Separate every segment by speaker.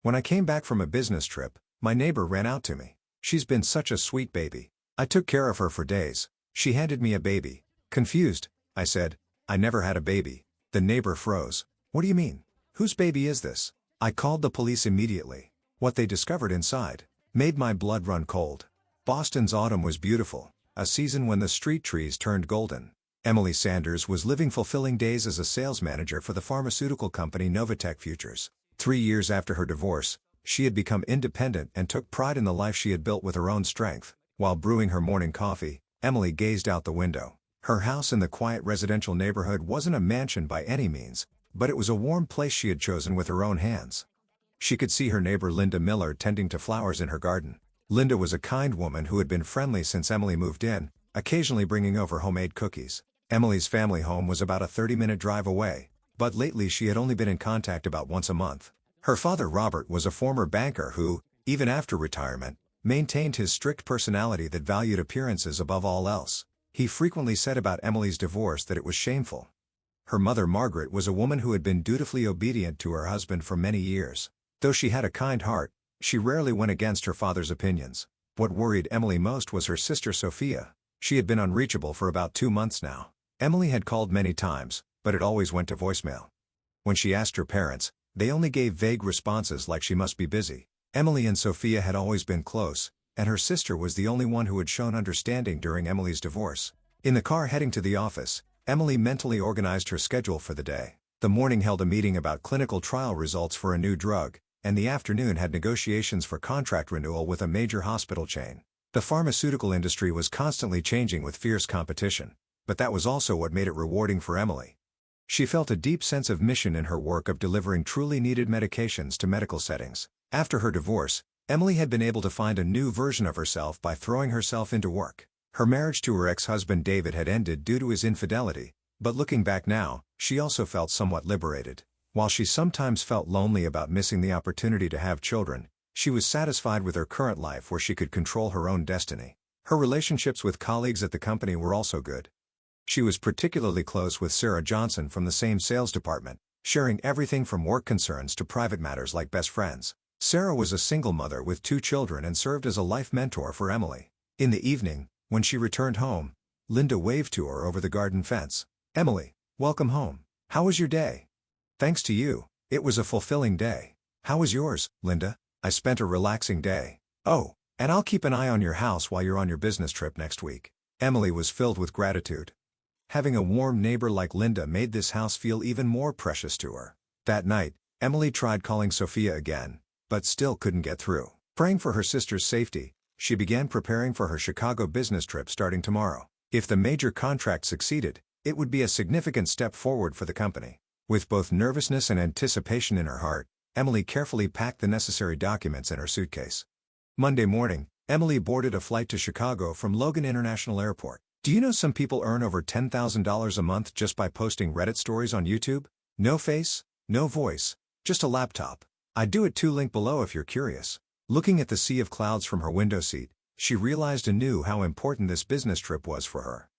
Speaker 1: When I came back from a business trip, my neighbor ran out to me. She's been such a sweet baby. I took care of her for days. She handed me a baby. Confused, I said, I never had a baby. The neighbor froze. What do you mean? Whose baby is this? I called the police immediately. What they discovered inside made my blood run cold. Boston's autumn was beautiful, a season when the street trees turned golden. Emily Sanders was living fulfilling days as a sales manager for the pharmaceutical company Novatech Futures. 3 years after her divorce, she had become independent and took pride in the life she had built with her own strength. While brewing her morning coffee, Emily gazed out the window. Her house in the quiet residential neighborhood wasn't a mansion by any means, but it was a warm place she had chosen with her own hands. She could see her neighbor Linda Miller tending to flowers in her garden. Linda was a kind woman who had been friendly since Emily moved in, occasionally bringing over homemade cookies. Emily's family home was about a 30-minute drive away, but lately she had only been in contact about once a month. Her father Robert was a former banker who, even after retirement, maintained his strict personality that valued appearances above all else. He frequently said about Emily's divorce that it was shameful. Her mother Margaret was a woman who had been dutifully obedient to her husband for many years. Though she had a kind heart, she rarely went against her father's opinions. What worried Emily most was her sister Sophia. She had been unreachable for about 2 months now. Emily had called many times, but it always went to voicemail. When she asked her parents, they only gave vague responses like she must be busy. Emily and Sophia had always been close, and her sister was the only one who had shown understanding during Emily's divorce. In the car heading to the office, Emily mentally organized her schedule for the day. The morning held a meeting about clinical trial results for a new drug, and the afternoon had negotiations for contract renewal with a major hospital chain. The pharmaceutical industry was constantly changing with fierce competition, but that was also what made it rewarding for Emily. She felt a deep sense of mission in her work of delivering truly needed medications to medical settings. After her divorce, Emily had been able to find a new version of herself by throwing herself into work. Her marriage to her ex-husband David had ended due to his infidelity, but looking back now, she also felt somewhat liberated. While she sometimes felt lonely about missing the opportunity to have children, she was satisfied with her current life where she could control her own destiny. Her relationships with colleagues at the company were also good. She was particularly close with Sarah Johnson from the same sales department, sharing everything from work concerns to private matters like best friends. Sarah was a single mother with 2 children and served as a life mentor for Emily. In the evening, when she returned home, Linda waved to her over the garden fence. "Emily, welcome home. How was your day?" "Thanks to you, it was a fulfilling day. How was yours, Linda?" "I spent a relaxing day." "Oh, and I'll keep an eye on your house while you're on your business trip next week." Emily was filled with gratitude. Having a warm neighbor like Linda made this house feel even more precious to her. That night, Emily tried calling Sophia again, but still couldn't get through. Praying for her sister's safety, she began preparing for her Chicago business trip starting tomorrow. If the major contract succeeded, it would be a significant step forward for the company. With both nervousness and anticipation in her heart, Emily carefully packed the necessary documents in her suitcase. Monday morning, Emily boarded a flight to Chicago from Logan International Airport. Do you know some people earn over $10,000 a month just by posting Reddit stories on YouTube? No face, no voice, just a laptop. I'd do it too. Link below if you're curious. Looking at the sea of clouds from her window seat, she realized anew how important this business trip was for her.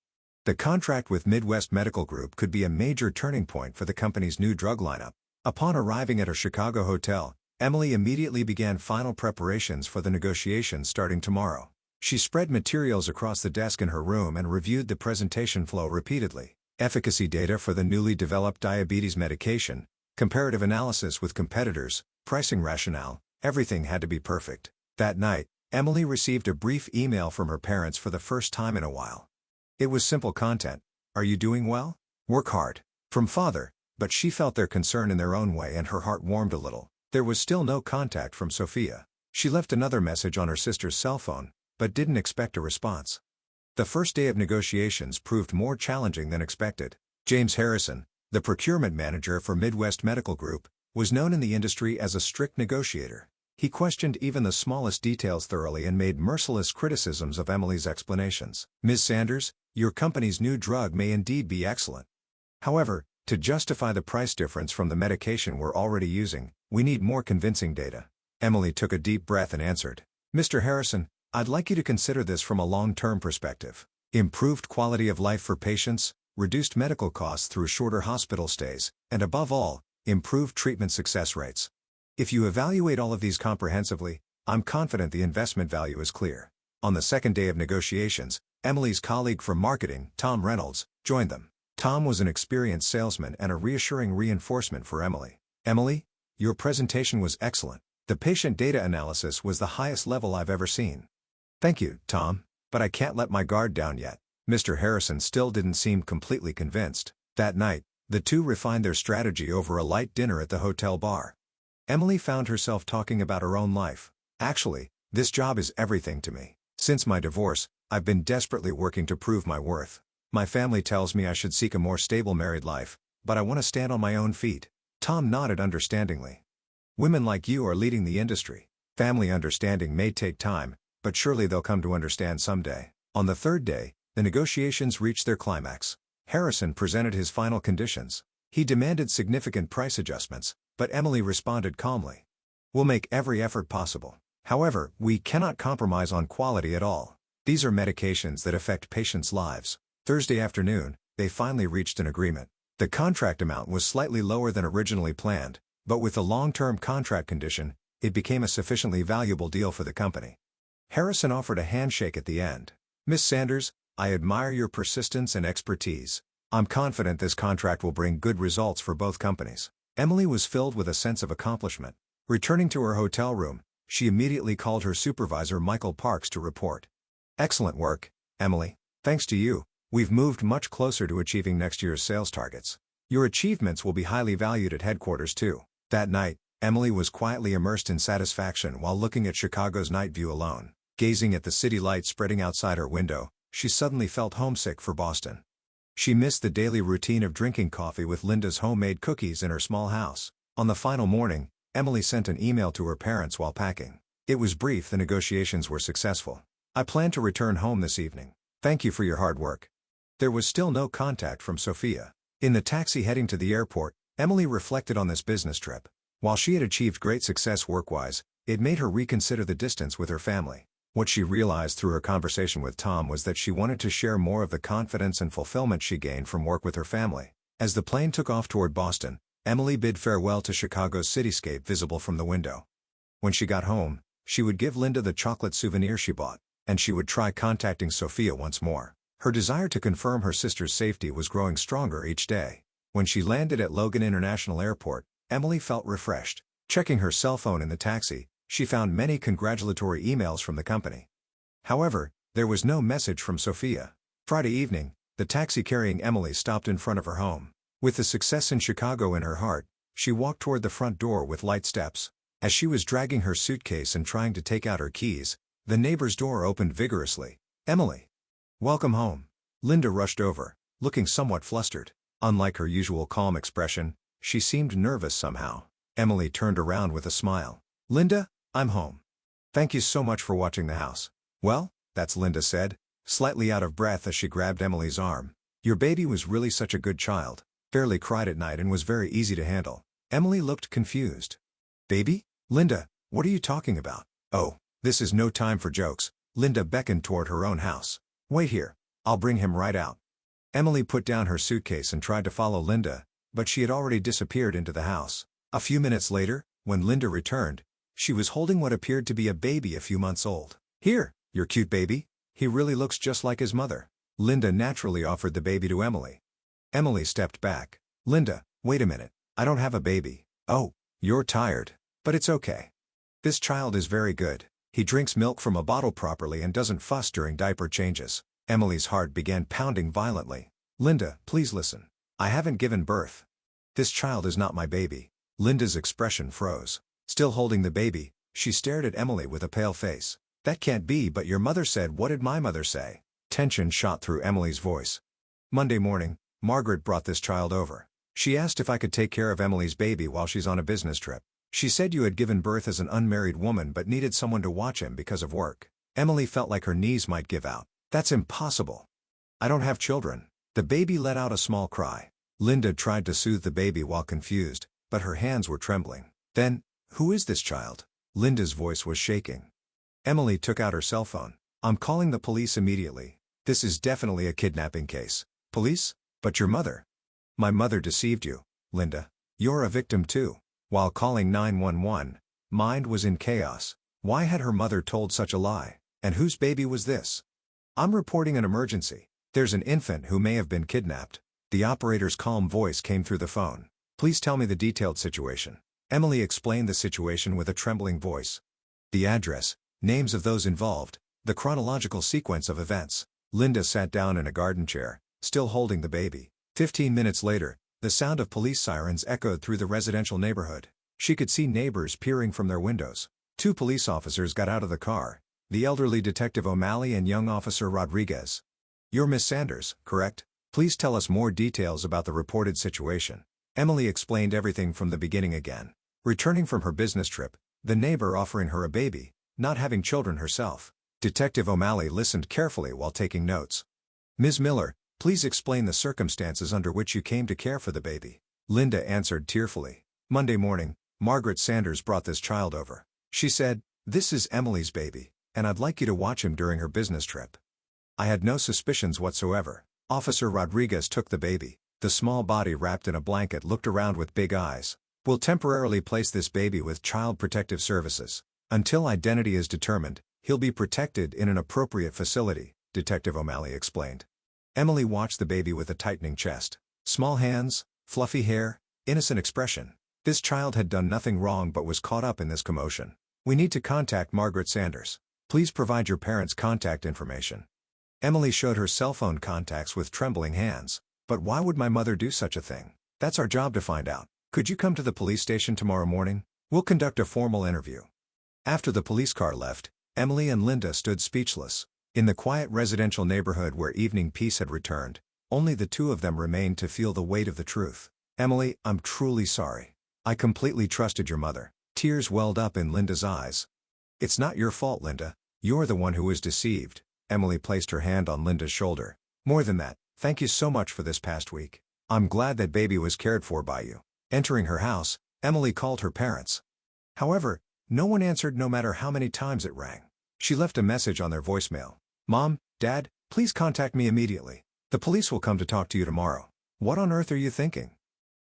Speaker 1: The contract with Midwest Medical Group could be a major turning point for the company's new drug lineup. Upon arriving at her Chicago hotel, Emily immediately began final preparations for the negotiations starting tomorrow. She spread materials across the desk in her room and reviewed the presentation flow repeatedly. Efficacy data for the newly developed diabetes medication, comparative analysis with competitors, pricing rationale, everything had to be perfect. That night, Emily received a brief email from her parents for the first time in a while. It was simple content. "Are you doing well? Work hard." From father, but she felt their concern in their own way and her heart warmed a little. There was still no contact from Sophia. She left another message on her sister's cell phone, but didn't expect a response. The first day of negotiations proved more challenging than expected. James Harrison, the procurement manager for Midwest Medical Group, was known in the industry as a strict negotiator. He questioned even the smallest details thoroughly and made merciless criticisms of Emily's explanations. "Ms. Sanders, your company's new drug may indeed be excellent. However, to justify the price difference from the medication we're already using, we need more convincing data." Emily took a deep breath and answered, "Mr. Harrison, I'd like you to consider this from a long-term perspective. Improved quality of life for patients, reduced medical costs through shorter hospital stays, and above all, improved treatment success rates. If you evaluate all of these comprehensively, I'm confident the investment value is clear. On the second day of negotiations, Emily's colleague from marketing, Tom Reynolds, joined them. Tom was an experienced salesman and a reassuring reinforcement for Emily. Emily, your presentation was excellent. The patient data analysis was the highest level I've ever seen. Thank you, Tom, but I can't let my guard down yet. Mr. Harrison still didn't seem completely convinced. That night, the two refined their strategy over a light dinner at the hotel bar. Emily found herself talking about her own life. Actually, this job is everything to me. Since my divorce, I've been desperately working to prove my worth. My family tells me I should seek a more stable married life, but I want to stand on my own feet. Tom nodded understandingly. Women like you are leading the industry. Family understanding may take time, but surely they'll come to understand someday. On the third day, the negotiations reached their climax. Harrison presented his final conditions. He demanded significant price adjustments, but Emily responded calmly. We'll make every effort possible. However, we cannot compromise on quality at all. These are medications that affect patients' lives. Thursday afternoon, they finally reached an agreement. The contract amount was slightly lower than originally planned, but with the long-term contract condition, it became a sufficiently valuable deal for the company. Harrison offered a handshake at the end. Miss Sanders, I admire your persistence and expertise. I'm confident this contract will bring good results for both companies. Emily was filled with a sense of accomplishment. Returning to her hotel room, she immediately called her supervisor Michael Parks to report. Excellent work, Emily. Thanks to you, we've moved much closer to achieving next year's sales targets. Your achievements will be highly valued at headquarters too. That night, Emily was quietly immersed in satisfaction while looking at Chicago's night view alone. Gazing at the city lights spreading outside her window, she suddenly felt homesick for Boston. She missed the daily routine of drinking coffee with Linda's homemade cookies in her small house. On the final morning, Emily sent an email to her parents while packing. It was brief. The negotiations were successful. I plan to return home this evening. Thank you for your hard work. There was still no contact from Sophia. In the taxi heading to the airport, Emily reflected on this business trip. While she had achieved great success work-wise, it made her reconsider the distance with her family. What she realized through her conversation with Tom was that she wanted to share more of the confidence and fulfillment she gained from work with her family. As the plane took off toward Boston, Emily bid farewell to Chicago's cityscape visible from the window. When she got home, she would give Linda the chocolate souvenir she bought, and she would try contacting Sophia once more. Her desire to confirm her sister's safety was growing stronger each day. When she landed at Logan International Airport, Emily felt refreshed. Checking her cell phone in the taxi, she found many congratulatory emails from the company. However, there was no message from Sophia. Friday evening, the taxi carrying Emily stopped in front of her home. With the success in Chicago in her heart, she walked toward the front door with light steps. As she was dragging her suitcase and trying to take out her keys, the neighbor's door opened vigorously. Emily. Welcome home. Linda rushed over, looking somewhat flustered. Unlike her usual calm expression, she seemed nervous somehow. Emily turned around with a smile. Linda, I'm home. Thank you so much for watching the house. Well, that's Linda said, slightly out of breath as she grabbed Emily's arm. Your baby was really such a good child. Barely cried at night and was very easy to handle. Emily looked confused. Baby? Linda, what are you talking about? Oh, this is no time for jokes. Linda beckoned toward her own house. Wait here. I'll bring him right out. Emily put down her suitcase and tried to follow Linda, but she had already disappeared into the house. A few minutes later, when Linda returned, she was holding what appeared to be a baby a few months old. Here, your cute baby. He really looks just like his mother. Linda naturally offered the baby to Emily. Emily stepped back. Linda, wait a minute. I don't have a baby. Oh, you're tired. But it's okay. This child is very good. He drinks milk from a bottle properly and doesn't fuss during diaper changes. Emily's heart began pounding violently. Linda, please listen. I haven't given birth. This child is not my baby. Linda's expression froze. Still holding the baby, she stared at Emily with a pale face. That can't be, but your mother said. What did my mother say? Tension shot through Emily's voice. Monday morning, Margaret brought this child over. She asked if I could take care of Emily's baby while she's on a business trip. She said you had given birth as an unmarried woman but needed someone to watch him because of work. Emily felt like her knees might give out. That's impossible. I don't have children. The baby let out a small cry. Linda tried to soothe the baby while confused, but her hands were trembling. Then, who is this child? Linda's voice was shaking. Emily took out her cell phone. I'm calling the police immediately. This is definitely a kidnapping case. Police? But your mother. My mother deceived you, Linda. You're a victim too. While calling 911, mind was in chaos. Why had her mother told such a lie? And whose baby was this? I'm reporting an emergency. There's an infant who may have been kidnapped. The operator's calm voice came through the phone. Please tell me the detailed situation. Emily explained the situation with a trembling voice. The address, names of those involved, the chronological sequence of events. Linda sat down in a garden chair, still holding the baby. 15 minutes later, the sound of police sirens echoed through the residential neighborhood. She could see neighbors peering from their windows. 2 police officers got out of the car, the elderly Detective O'Malley and young Officer Rodriguez. You're Miss Sanders, correct? Please tell us more details about the reported situation. Emily explained everything from the beginning again. Returning from her business trip, the neighbor offering her a baby, not having children herself. Detective O'Malley listened carefully while taking notes. Ms. Miller, please explain the circumstances under which you came to care for the baby. Linda answered tearfully. Monday morning, Margaret Sanders brought this child over. She said, "This is Emily's baby, and I'd like you to watch him during her business trip." I had no suspicions whatsoever. Officer Rodriguez took the baby. The small body wrapped in a blanket looked around with big eyes. We'll temporarily place this baby with Child Protective Services. Until identity is determined, he'll be protected in an appropriate facility, Detective O'Malley explained. Emily watched the baby with a tightening chest. Small hands, fluffy hair, innocent expression. This child had done nothing wrong but was caught up in this commotion. We need to contact Margaret Sanders. Please provide your parents' contact information. Emily showed her cell phone contacts with trembling hands. But why would my mother do such a thing? That's our job to find out. Could you come to the police station tomorrow morning? We'll conduct a formal interview. After the police car left, Emily and Linda stood speechless. In the quiet residential neighborhood where evening peace had returned, only the two of them remained to feel the weight of the truth. Emily, I'm truly sorry. I completely trusted your mother. Tears welled up in Linda's eyes. It's not your fault, Linda. You're the one who was deceived. Emily placed her hand on Linda's shoulder. More than that, thank you so much for this past week. I'm glad that baby was cared for by you. Entering her house, Emily called her parents. However, no one answered no matter how many times it rang. She left a message on their voicemail. Mom, Dad, please contact me immediately. The police will come to talk to you tomorrow. What on earth are you thinking?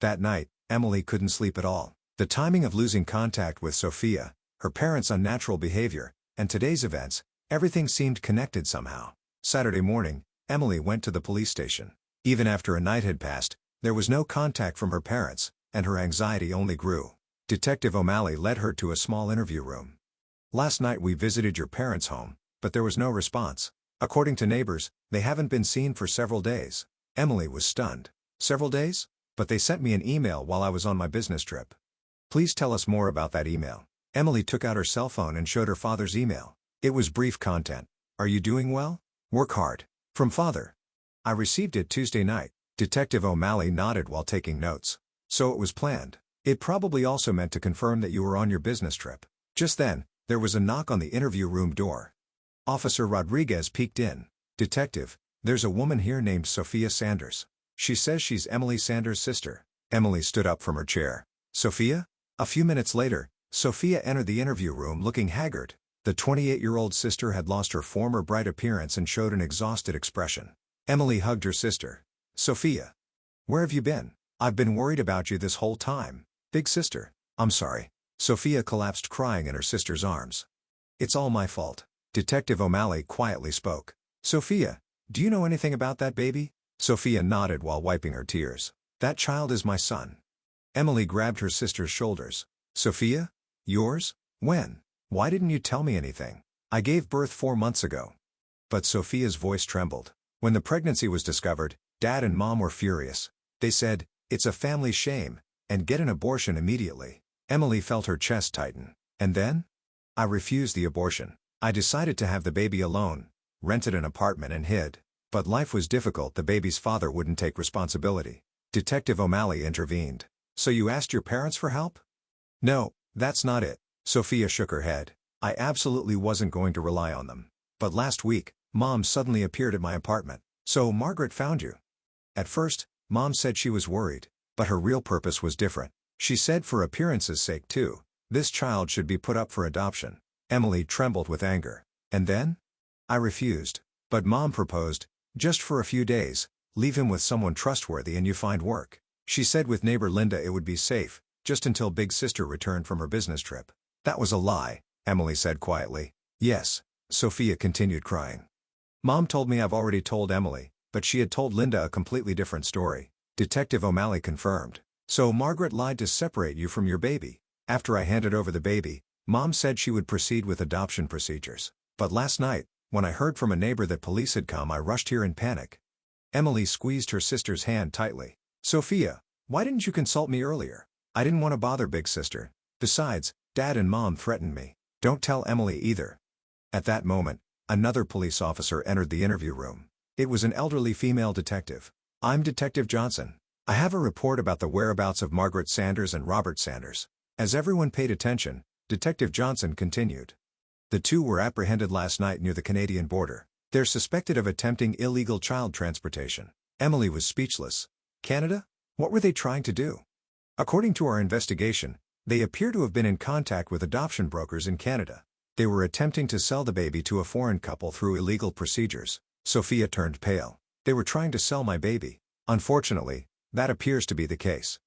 Speaker 1: That night, Emily couldn't sleep at all. The timing of losing contact with Sophia, her parents' unnatural behavior, and today's events, everything seemed connected somehow. Saturday morning, Emily went to the police station. Even after a night had passed, there was no contact from her parents, and her anxiety only grew. Detective O'Malley led her to a small interview room. Last night we visited your parents' home, but there was no response. According to neighbors, they haven't been seen for several days. Emily was stunned. Several days? But they sent me an email while I was on my business trip. Please tell us more about that email. Emily took out her cell phone and showed her father's email. It was brief content. Are you doing well? Work hard. From Father. I received it Tuesday night. Detective O'Malley nodded while taking notes. So it was planned. It probably also meant to confirm that you were on your business trip. Just then, there was a knock on the interview room door. Officer Rodriguez peeked in. Detective, there's a woman here named Sophia Sanders. She says she's Emily Sanders' sister. Emily stood up from her chair. Sophia? A few minutes later, Sophia entered the interview room looking haggard. The 28-year-old sister had lost her former bright appearance and showed an exhausted expression. Emily hugged her sister. Sophia. Where have you been? I've been worried about you this whole time. Big sister. I'm sorry. Sophia collapsed crying in her sister's arms. It's all my fault. Detective O'Malley quietly spoke. Sophia, do you know anything about that baby? Sophia nodded while wiping her tears. That child is my son. Emily grabbed her sister's shoulders. Sophia? Yours? When? Why didn't you tell me anything? I gave birth 4 months ago. But Sophia's voice trembled. When the pregnancy was discovered, Dad and Mom were furious. They said, it's a family shame, and get an abortion immediately. Emily felt her chest tighten. And then? I refused the abortion. I decided to have the baby alone, rented an apartment and hid. But life was difficult. The baby's father wouldn't take responsibility. Detective O'Malley intervened. So you asked your parents for help? No, that's not it. Sophia shook her head. I absolutely wasn't going to rely on them. But last week, Mom suddenly appeared at my apartment. So Margaret found you. At first, Mom said she was worried, but her real purpose was different. She said for appearance's sake too, this child should be put up for adoption. Emily trembled with anger. And then? I refused. But Mom proposed, just for a few days, leave him with someone trustworthy and you find work. She said with neighbor Linda it would be safe, just until big sister returned from her business trip. That was a lie, Emily said quietly. Yes, Sophia continued crying. Mom told me I've already told Emily, but she had told Linda a completely different story. Detective O'Malley confirmed. So Margaret lied to separate you from your baby. After I handed over the baby, Mom said she would proceed with adoption procedures. But last night, when I heard from a neighbor that police had come, I rushed here in panic. Emily squeezed her sister's hand tightly. Sophia, why didn't you consult me earlier? I didn't want to bother big sister. Besides, Dad and Mom threatened me. Don't tell Emily either. At that moment, another police officer entered the interview room. It was an elderly female detective. I'm Detective Johnson. I have a report about the whereabouts of Margaret Sanders and Robert Sanders. As everyone paid attention, Detective Johnson continued. The two were apprehended last night near the Canadian border. They're suspected of attempting illegal child transportation. Emily was speechless. Canada? What were they trying to do? According to our investigation, they appear to have been in contact with adoption brokers in Canada. They were attempting to sell the baby to a foreign couple through illegal procedures. Sophia turned pale. They were trying to sell my baby. Unfortunately, that appears to be the case.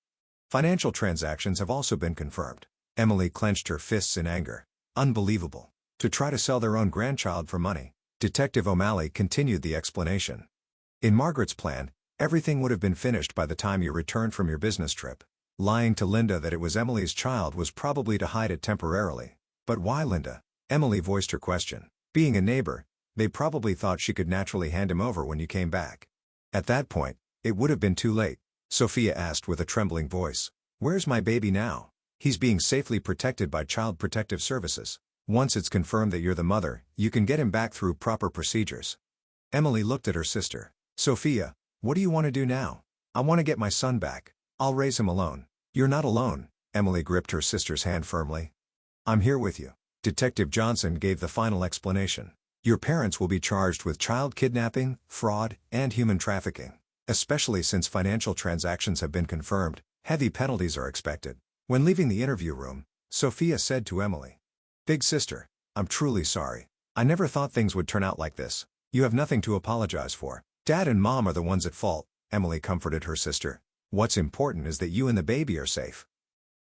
Speaker 1: Financial transactions have also been confirmed. Emily clenched her fists in anger. Unbelievable. To try to sell their own grandchild for money. Detective O'Malley continued the explanation. In Margaret's plan, everything would have been finished by the time you returned from your business trip. Lying to Linda that it was Emily's child was probably to hide it temporarily. But why Linda? Emily voiced her question. Being a neighbor, they probably thought she could naturally hand him over when you came back. At that point, it would have been too late. Sophia asked with a trembling voice. Where's my baby now? He's being safely protected by Child Protective Services. Once it's confirmed that you're the mother, you can get him back through proper procedures. Emily looked at her sister. Sophia, what do you want to do now? I want to get my son back. I'll raise him alone. You're not alone. Emily gripped her sister's hand firmly. I'm here with you. Detective Johnson gave the final explanation. Your parents will be charged with child kidnapping, fraud, and human trafficking. Especially since financial transactions have been confirmed, heavy penalties are expected. When leaving the interview room, Sophia said to Emily, Big sister, I'm truly sorry. I never thought things would turn out like this. You have nothing to apologize for. Dad and Mom are the ones at fault, Emily comforted her sister. What's important is that you and the baby are safe.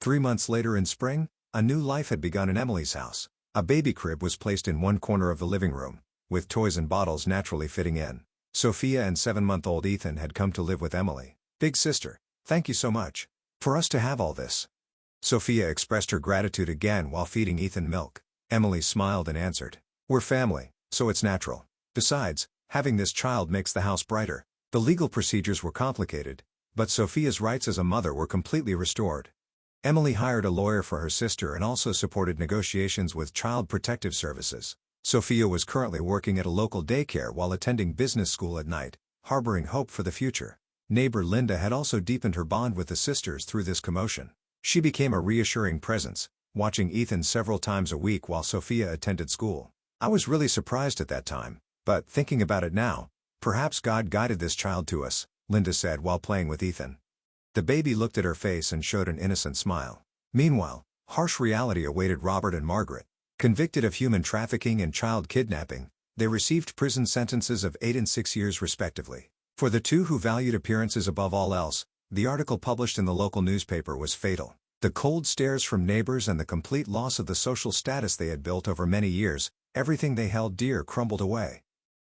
Speaker 1: 3 months later in spring, a new life had begun in Emily's house. A baby crib was placed in one corner of the living room, with toys and bottles naturally fitting in. Sophia and 7-month-old Ethan had come to live with Emily. Big sister, thank you so much. For us to have all this. Sophia expressed her gratitude again while feeding Ethan milk. Emily smiled and answered. We're family, so it's natural. Besides, having this child makes the house brighter. The legal procedures were complicated, but Sophia's rights as a mother were completely restored. Emily hired a lawyer for her sister and also supported negotiations with Child Protective Services. Sophia was currently working at a local daycare while attending business school at night, harboring hope for the future. Neighbor Linda had also deepened her bond with the sisters through this commotion. She became a reassuring presence, watching Ethan several times a week while Sophia attended school. I was really surprised at that time, but thinking about it now, perhaps God guided this child to us, Linda said while playing with Ethan. The baby looked at her face and showed an innocent smile. Meanwhile, harsh reality awaited Robert and Margaret. Convicted of human trafficking and child kidnapping, they received prison sentences of 8 and 6 years respectively. For the two who valued appearances above all else, the article published in the local newspaper was fatal. The cold stares from neighbors and the complete loss of the social status they had built over many years, everything they held dear crumbled away.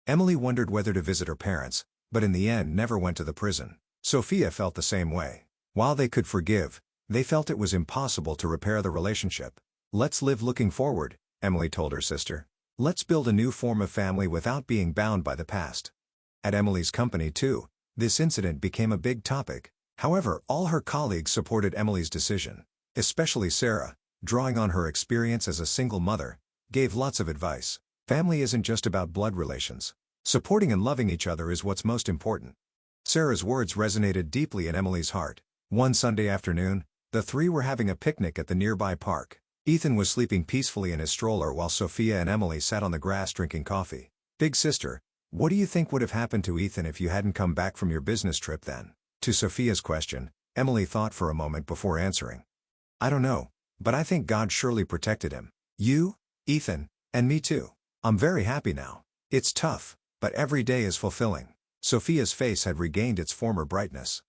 Speaker 1: Emily wondered whether to visit her parents, but in the end never went to the prison. Sophia felt the same way. While they could forgive, they felt it was impossible to repair the relationship. Let's live looking forward, Emily told her sister. Let's build a new form of family without being bound by the past. At Emily's company too, this incident became a big topic. However, all her colleagues supported Emily's decision. Especially Sarah, drawing on her experience as a single mother, gave lots of advice. Family isn't just about blood relations. Supporting and loving each other is what's most important. Sarah's words resonated deeply in Emily's heart. One Sunday afternoon, the three were having a picnic at the nearby park. Ethan was sleeping peacefully in his stroller while Sophia and Emily sat on the grass drinking coffee. Big sister, what do you think would have happened to Ethan if you hadn't come back from your business trip then? To Sophia's question, Emily thought for a moment before answering. I don't know, but I think God surely protected him. You, Ethan, and me too. I'm very happy now. It's tough, but every day is fulfilling. Sophia's face had regained its former brightness.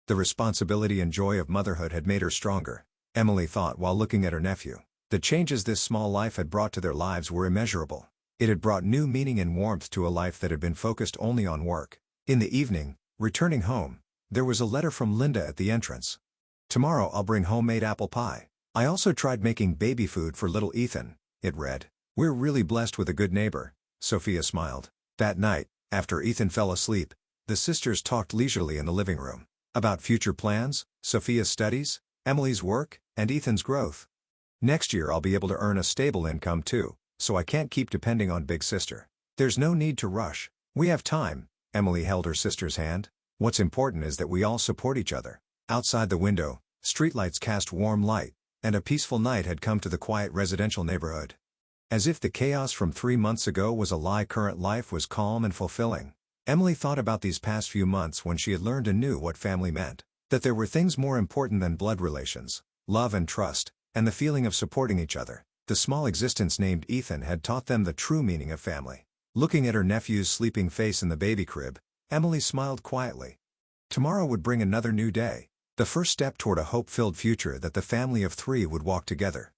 Speaker 1: The responsibility and joy of motherhood had made her stronger. Emily thought while looking at her nephew. The changes this small life had brought to their lives were immeasurable. It had brought new meaning and warmth to a life that had been focused only on work. In the evening, returning home, there was a letter from Linda at the entrance. "Tomorrow I'll bring homemade apple pie. I also tried making baby food for little Ethan," it read. "We're really blessed with a good neighbor," Sophia smiled. That night, after Ethan fell asleep, the sisters talked leisurely in the living room. About future plans, Sophia's studies, Emily's work, and Ethan's growth. "Next year I'll be able to earn a stable income too, so I can't keep depending on Big Sister. There's no need to rush. We have time." Emily held her sister's hand. "What's important is that we all support each other." Outside the window, streetlights cast warm light, and a peaceful night had come to the quiet residential neighborhood. As if the chaos from 3 months ago was a lie, current life was calm and fulfilling. Emily thought about these past few months when she had learned anew what family meant. That there were things more important than blood relations, love and trust, and the feeling of supporting each other. The small existence named Ethan had taught them the true meaning of family. Looking at her nephew's sleeping face in the baby crib, Emily smiled quietly. Tomorrow would bring another new day, the first step toward a hope-filled future that the family of 3 would walk together.